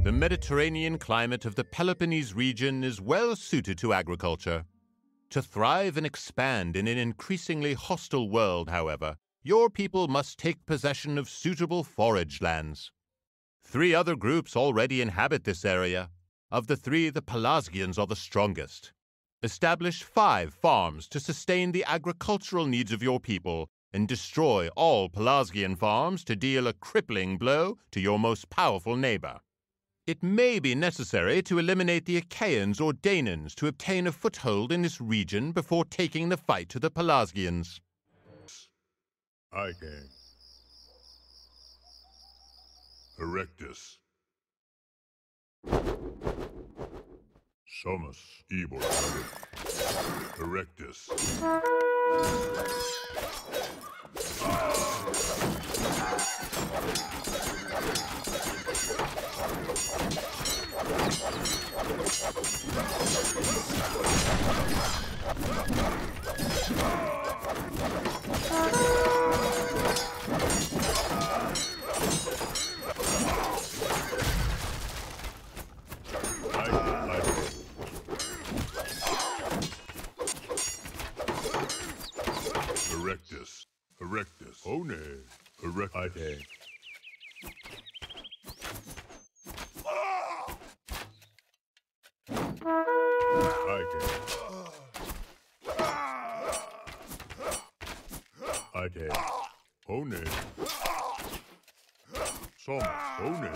The Mediterranean climate of the Peloponnese region is well suited to agriculture. To thrive and expand in an increasingly hostile world, however, your people must take possession of suitable forage lands. 3 other groups already inhabit this area. Of the 3, the Pelasgians are the strongest. Establish 5 farms to sustain the agricultural needs of your people and destroy all Pelasgian farms to deal a crippling blow to your most powerful neighbor. It may be necessary to eliminate the Achaeans or Danans to obtain a foothold in this region before taking the fight to the Pelasgians. I can. Erectus. Somus. Ebor. Erectus. Erectus. Erectus. One. Erectus. I One. Some. One.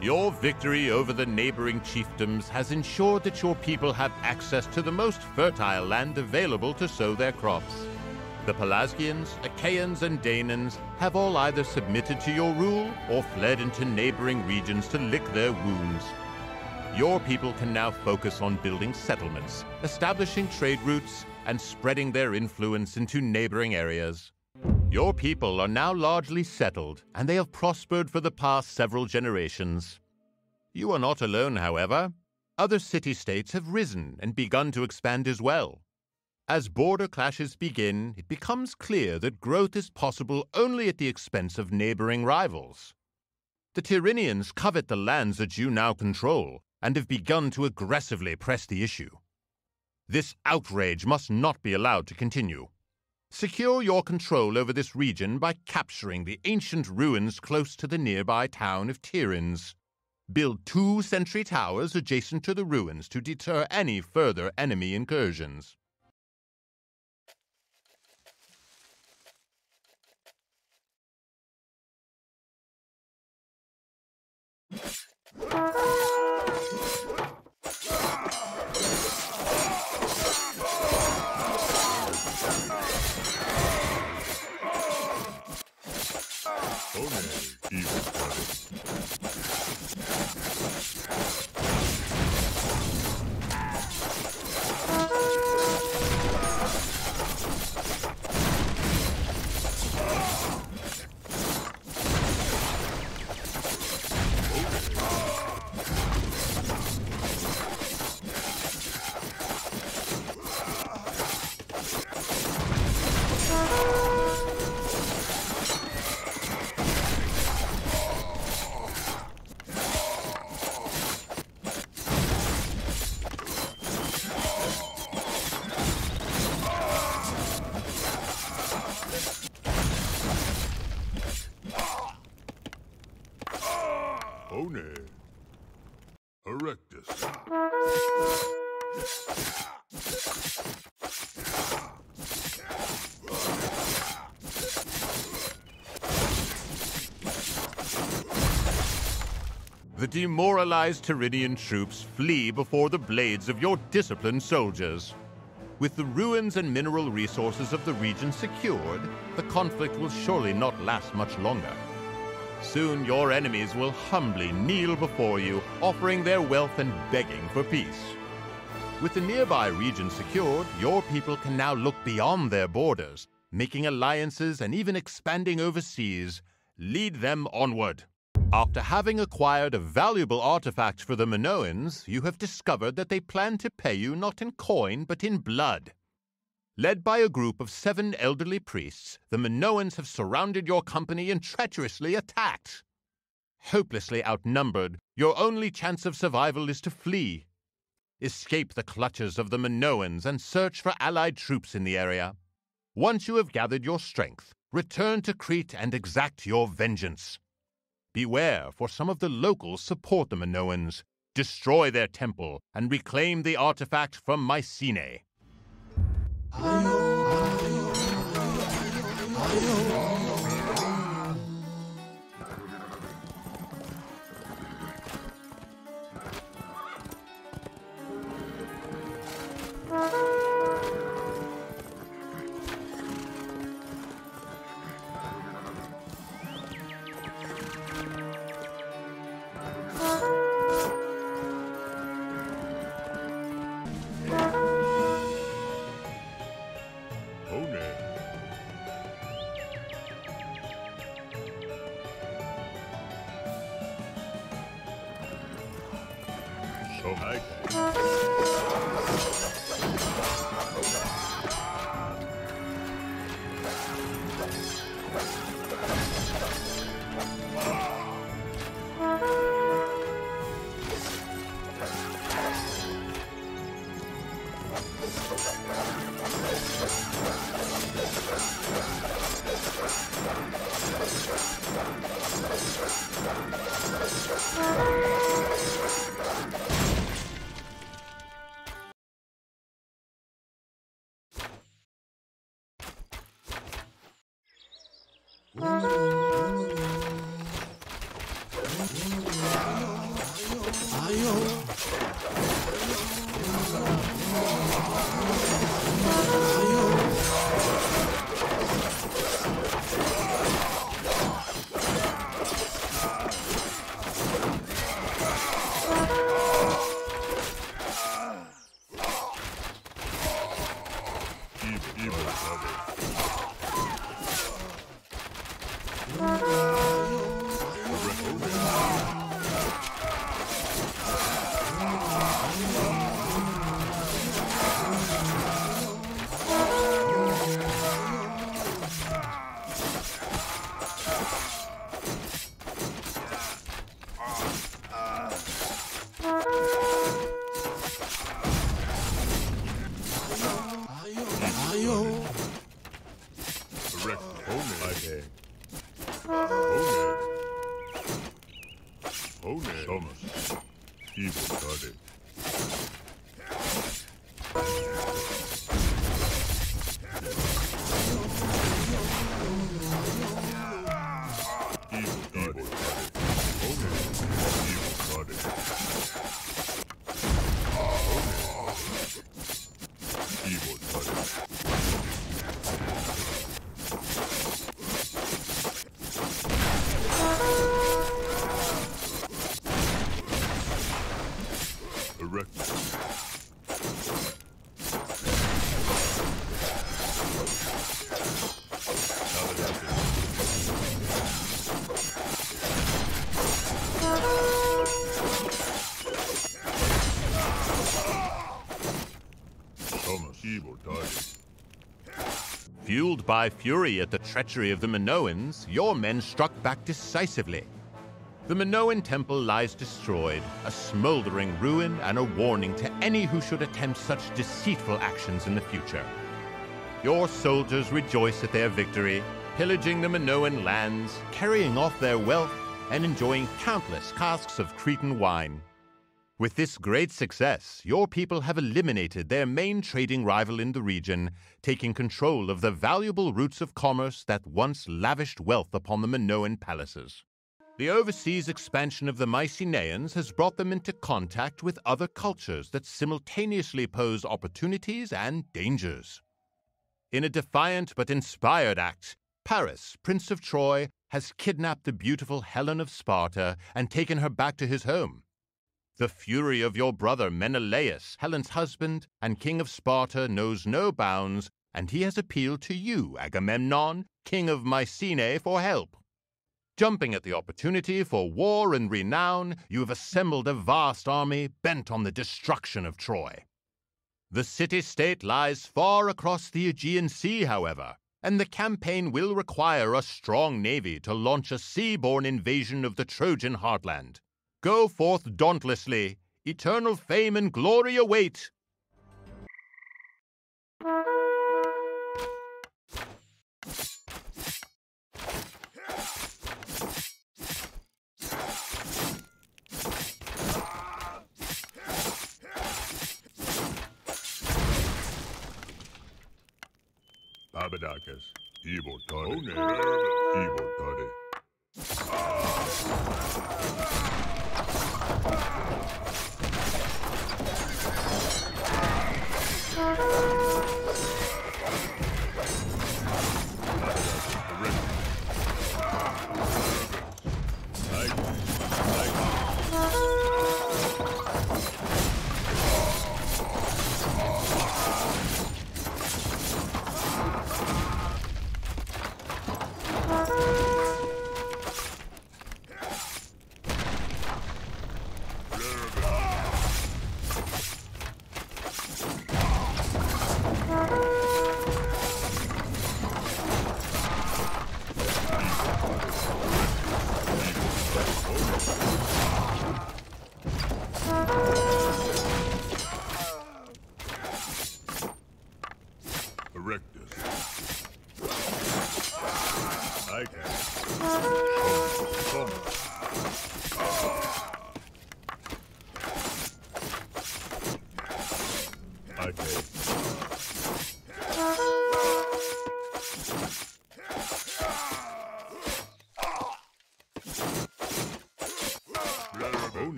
Your victory over the neighboring chiefdoms has ensured that your people have access to the most fertile land available to sow their crops. The Pelasgians, Achaeans, and Danans have all either submitted to your rule or fled into neighboring regions to lick their wounds. Your people can now focus on building settlements, establishing trade routes, and spreading their influence into neighboring areas. Your people are now largely settled, and they have prospered for the past several generations. You are not alone, however. Other city-states have risen and begun to expand as well. As border clashes begin, it becomes clear that growth is possible only at the expense of neighboring rivals. The Tyrrhenians covet the lands that you now control and have begun to aggressively press the issue. This outrage must not be allowed to continue. Secure your control over this region by capturing the ancient ruins close to the nearby town of Tiryns. Build 2 sentry towers adjacent to the ruins to deter any further enemy incursions. Erectus. The demoralized Tyrrhenian troops flee before the blades of your disciplined soldiers. With the ruins and mineral resources of the region secured, the conflict will surely not last much longer. Soon your enemies will humbly kneel before you, offering their wealth and begging for peace. With the nearby region secured, your people can now look beyond their borders, making alliances and even expanding overseas. Lead them onward. After having acquired a valuable artifact for the Minoans, you have discovered that they plan to pay you not in coin but in blood. Led by a group of 7 elderly priests, the Minoans have surrounded your company and treacherously attacked. Hopelessly outnumbered, your only chance of survival is to flee. Escape the clutches of the Minoans and search for allied troops in the area. Once you have gathered your strength, return to Crete and exact your vengeance. Beware, for some of the locals support the Minoans. Destroy their temple and reclaim the artifact from Mycenae. Fueled by fury at the treachery of the Minoans, your men struck back decisively. The Minoan temple lies destroyed, a smoldering ruin and a warning to any who should attempt such deceitful actions in the future. Your soldiers rejoice at their victory, pillaging the Minoan lands, carrying off their wealth, and enjoying countless casks of Cretan wine. With this great success, your people have eliminated their main trading rival in the region, taking control of the valuable routes of commerce that once lavished wealth upon the Minoan palaces. The overseas expansion of the Mycenaeans has brought them into contact with other cultures that simultaneously pose opportunities and dangers. In a defiant but inspired act, Paris, Prince of Troy, has kidnapped the beautiful Helen of Sparta and taken her back to his home. The fury of your brother Menelaus, Helen's husband and king of Sparta, knows no bounds, and he has appealed to you, Agamemnon, king of Mycenae, for help. Jumping at the opportunity for war and renown, you have assembled a vast army bent on the destruction of Troy. The city-state lies far across the Aegean Sea, however, and the campaign will require a strong navy to launch a sea-borne invasion of the Trojan heartland. Go forth dauntlessly. Eternal fame and glory await. Abadakis, evil toddy, evil toddy.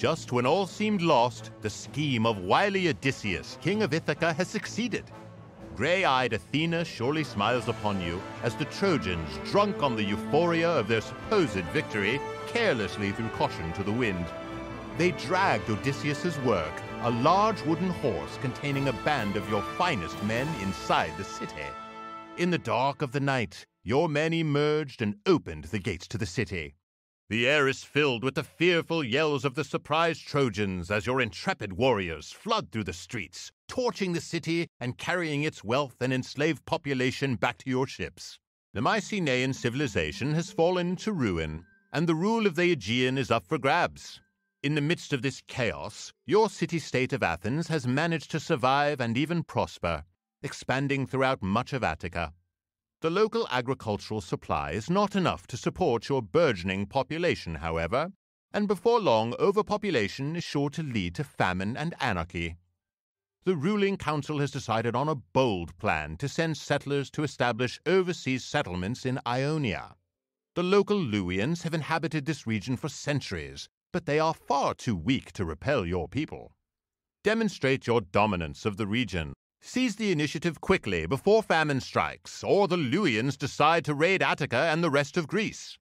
Just when all seemed lost, the scheme of wily Odysseus, king of Ithaca, has succeeded. Grey-eyed Athena surely smiles upon you as the Trojans, drunk on the euphoria of their supposed victory, carelessly threw caution to the wind. They dragged Odysseus's work, a large wooden horse containing a band of your finest men, inside the city. In the dark of the night, your men emerged and opened the gates to the city. The air is filled with the fearful yells of the surprised Trojans as your intrepid warriors flood through the streets, torching the city and carrying its wealth and enslaved population back to your ships. The Mycenaean civilization has fallen into ruin, and the rule of the Aegean is up for grabs. In the midst of this chaos, your city-state of Athens has managed to survive and even prosper, expanding throughout much of Attica. The local agricultural supply is not enough to support your burgeoning population, however, and before long overpopulation is sure to lead to famine and anarchy. The ruling council has decided on a bold plan to send settlers to establish overseas settlements in Ionia. The local Luwians have inhabited this region for centuries, but they are far too weak to repel your people. Demonstrate your dominance of the region. Seize the initiative quickly before famine strikes, or the Luwians decide to raid Attica and the rest of Greece.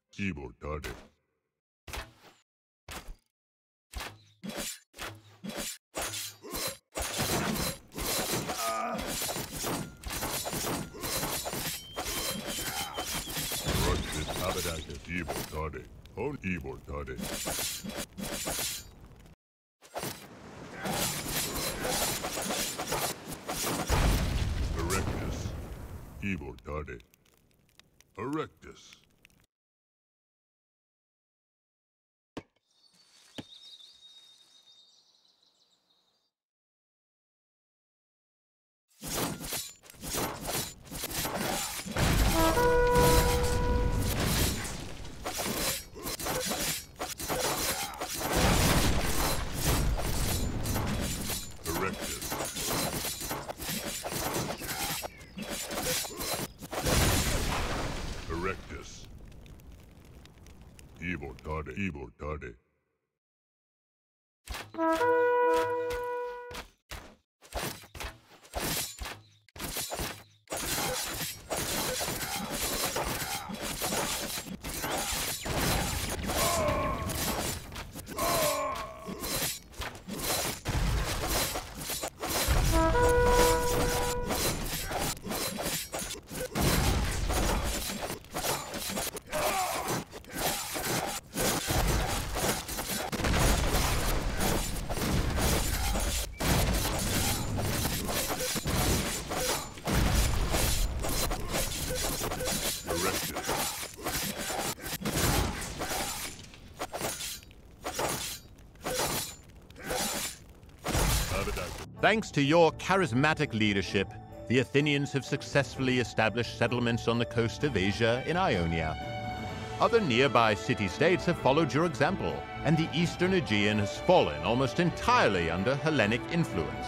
Erectus. Erectus. Evil tade. Thanks to your charismatic leadership, the Athenians have successfully established settlements on the coast of Asia in Ionia. Other nearby city-states have followed your example, and the eastern Aegean has fallen almost entirely under Hellenic influence.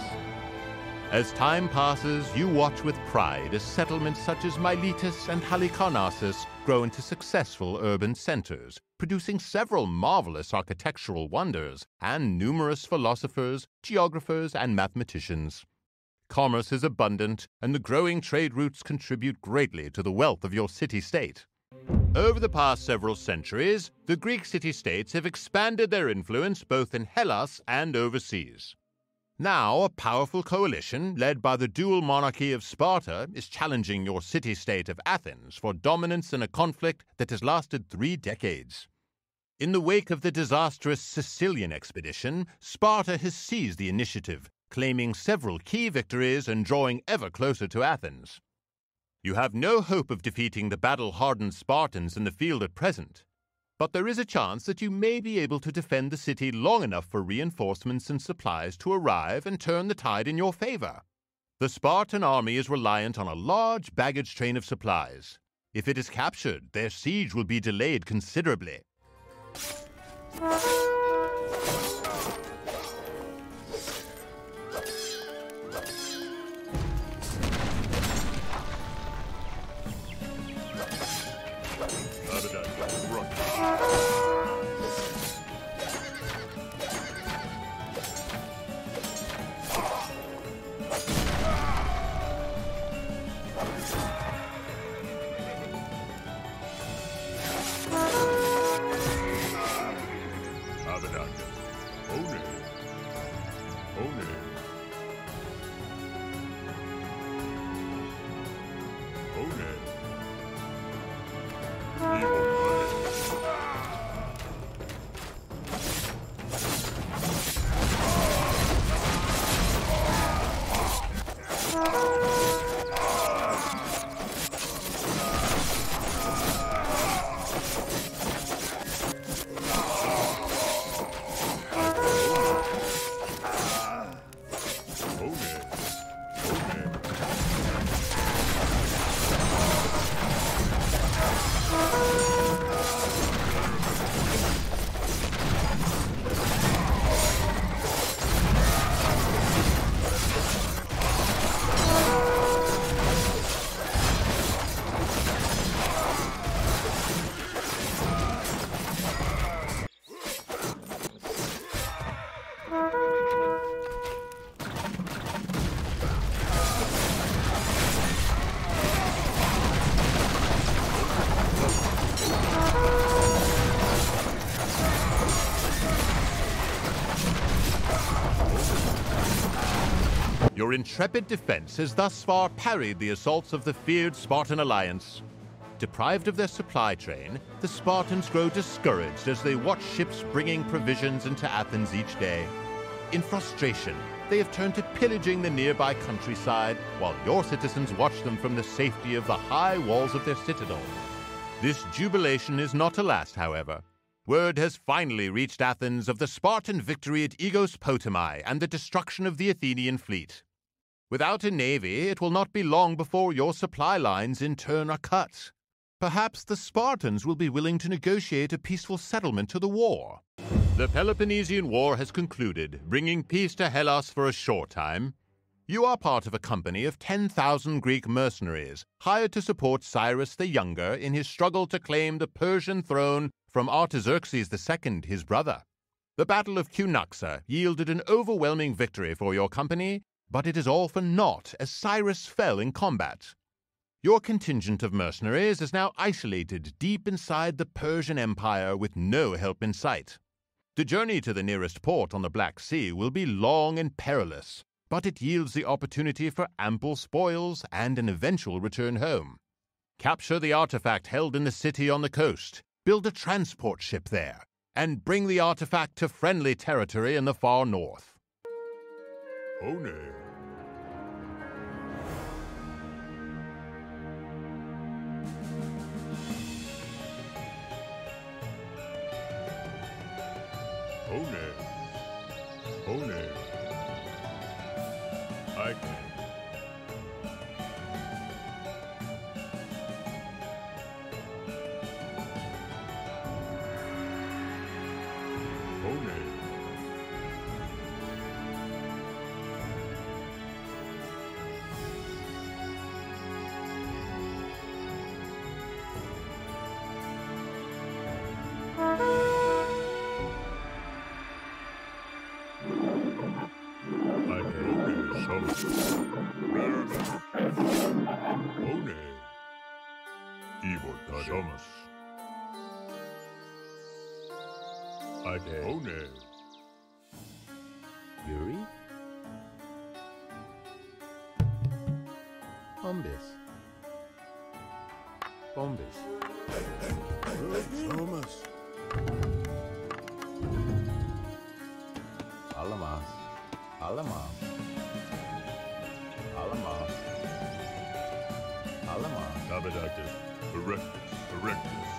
As time passes, you watch with pride as settlements such as Miletus and Halicarnassus grow into successful urban centers, producing several marvelous architectural wonders and numerous philosophers, geographers, and mathematicians. Commerce is abundant, and the growing trade routes contribute greatly to the wealth of your city-state. Over the past several centuries, the Greek city-states have expanded their influence both in Hellas and overseas. Now, a powerful coalition, led by the dual monarchy of Sparta, is challenging your city-state of Athens for dominance in a conflict that has lasted 3 decades. In the wake of the disastrous Sicilian expedition, Sparta has seized the initiative, claiming several key victories and drawing ever closer to Athens. You have no hope of defeating the battle-hardened Spartans in the field at present, but there is a chance that you may be able to defend the city long enough for reinforcements and supplies to arrive and turn the tide in your favor. The Spartan army is reliant on a large baggage train of supplies. If it is captured, their siege will be delayed considerably. Your intrepid defense has thus far parried the assaults of the feared Spartan alliance. Deprived of their supply train, the Spartans grow discouraged as they watch ships bringing provisions into Athens each day. In frustration, they have turned to pillaging the nearby countryside, while your citizens watch them from the safety of the high walls of their citadel. This jubilation is not to last, however. Word has finally reached Athens of the Spartan victory at Aigos Potami and the destruction of the Athenian fleet. Without a navy, it will not be long before your supply lines in turn are cut. Perhaps the Spartans will be willing to negotiate a peaceful settlement to the war. The Peloponnesian War has concluded, bringing peace to Hellas for a short time. You are part of a company of 10,000 Greek mercenaries, hired to support Cyrus the Younger in his struggle to claim the Persian throne from Artaxerxes II, his brother. The Battle of Cunaxa yielded an overwhelming victory for your company, but it is all for naught as Cyrus fell in combat. Your contingent of mercenaries is now isolated deep inside the Persian Empire with no help in sight. The journey to the nearest port on the Black Sea will be long and perilous, but it yields the opportunity for ample spoils and an eventual return home. Capture the artifact held in the city on the coast, build a transport ship there, and bring the artifact to friendly territory in the far north. One. I can. Yuri? Bombis. Bombis. Thomas. Alamas. Alamas. Alamas. Alamas. Abadactus. Erectus. Erectus.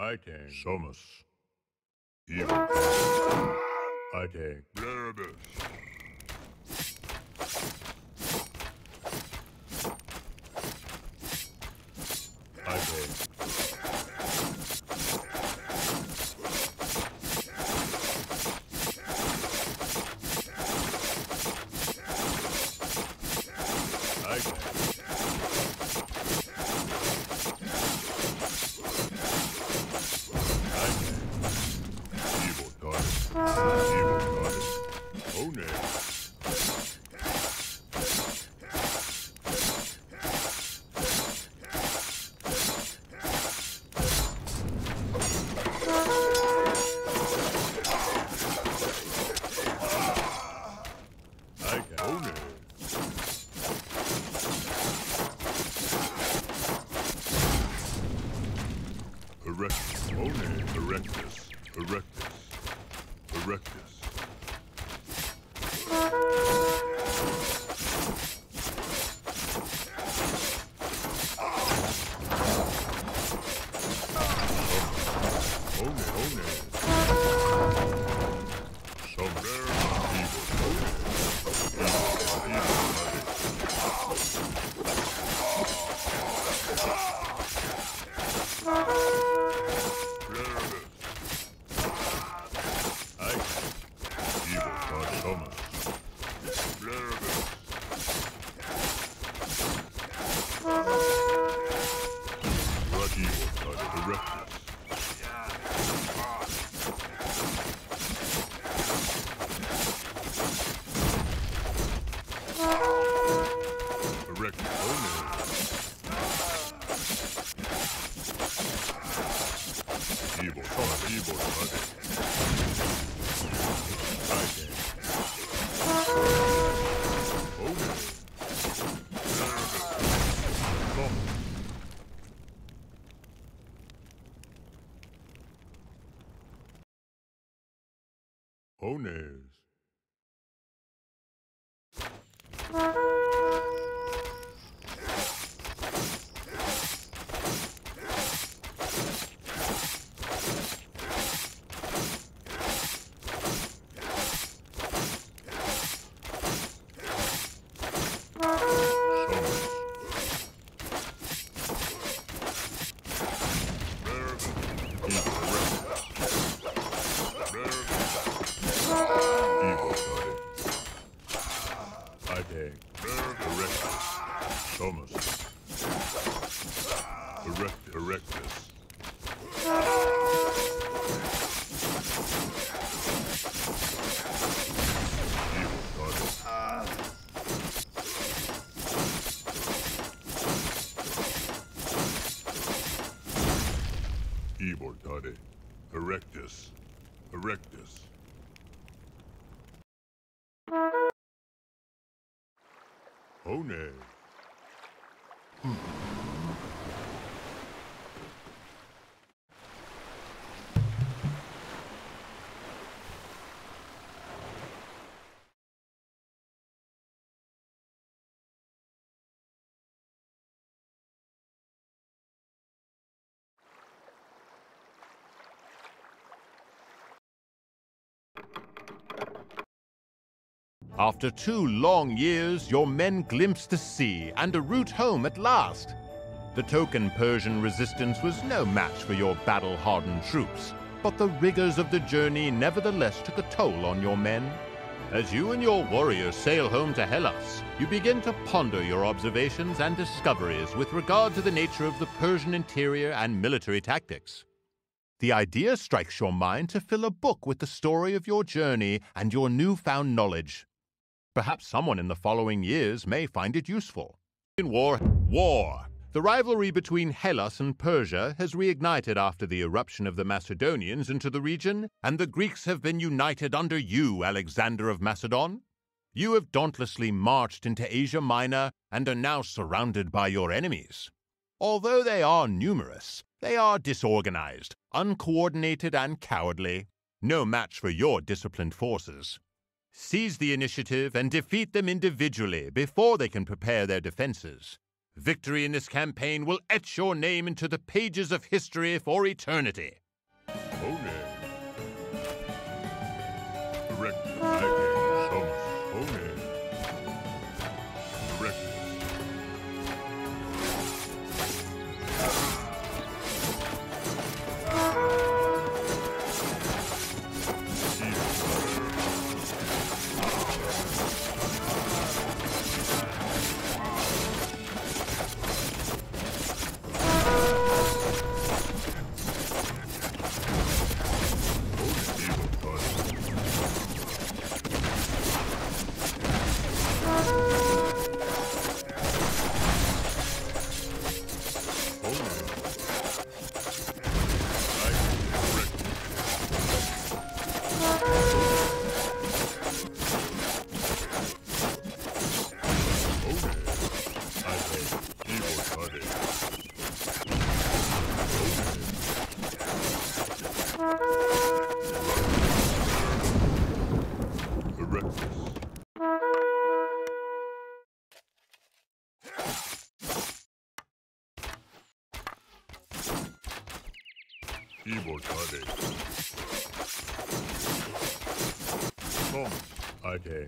I can. Somus. Evil. I can. Blarabus. I can. Evil goddess. Oh, no. Erectus. Erectus. Owners. Evil Daddy. Erectus. Erectus. Oh no. After 2 long years, your men glimpsed the sea and a route home at last. The token Persian resistance was no match for your battle-hardened troops, but the rigors of the journey nevertheless took a toll on your men. As you and your warriors sail home to Hellas, you begin to ponder your observations and discoveries with regard to the nature of the Persian interior and military tactics. The idea strikes your mind to fill a book with the story of your journey and your newfound knowledge. Perhaps someone in the following years may find it useful. In war. The rivalry between Hellas and Persia has reignited after the eruption of the Macedonians into the region, and the Greeks have been united under you, Alexander of Macedon. You have dauntlessly marched into Asia Minor and are now surrounded by your enemies. Although they are numerous, they are disorganized, uncoordinated, and cowardly. No match for your disciplined forces. Seize the initiative and defeat them individually before they can prepare their defenses. Victory in this campaign will etch your name into the pages of history for eternity. Evil Tade. Som. Okay.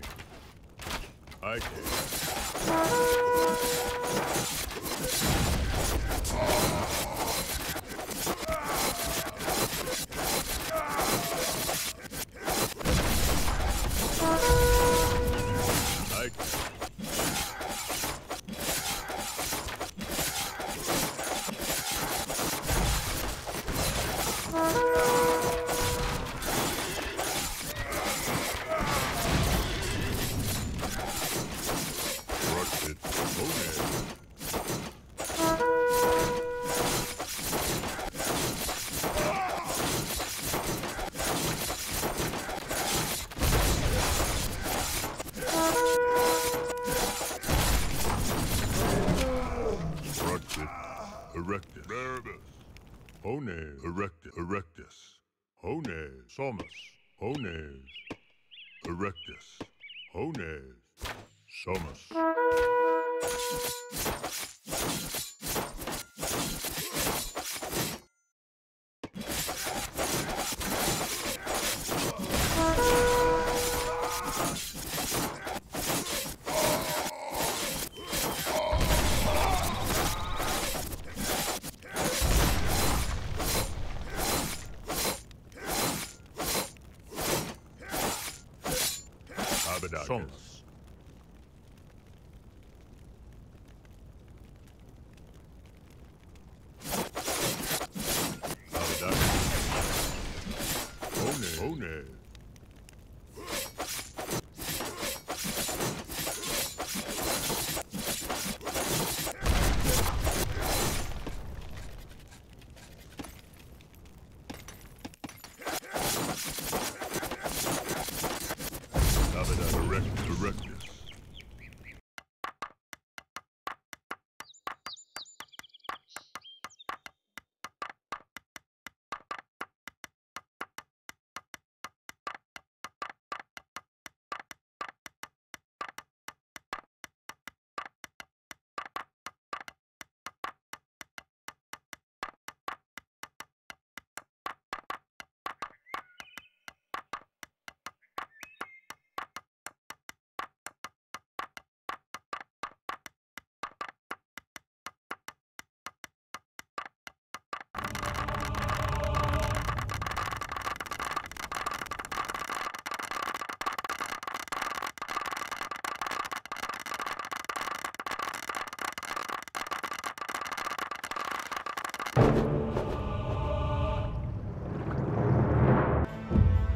Erectus. Verbus. Hones. Erectus. Hones. Somus. Hones. Erectus. Hones. Somus. Somus. Hone. Erectus.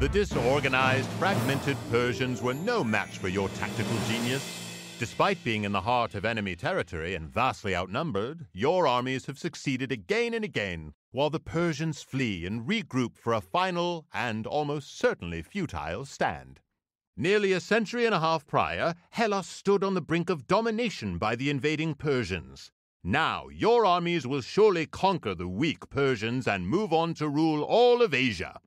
The disorganized, fragmented Persians were no match for your tactical genius. Despite being in the heart of enemy territory and vastly outnumbered, your armies have succeeded again and again, while the Persians flee and regroup for a final and almost certainly futile stand. Nearly a century and a half prior, Hellas stood on the brink of domination by the invading Persians. Now, your armies will surely conquer the weak Persians and move on to rule all of Asia.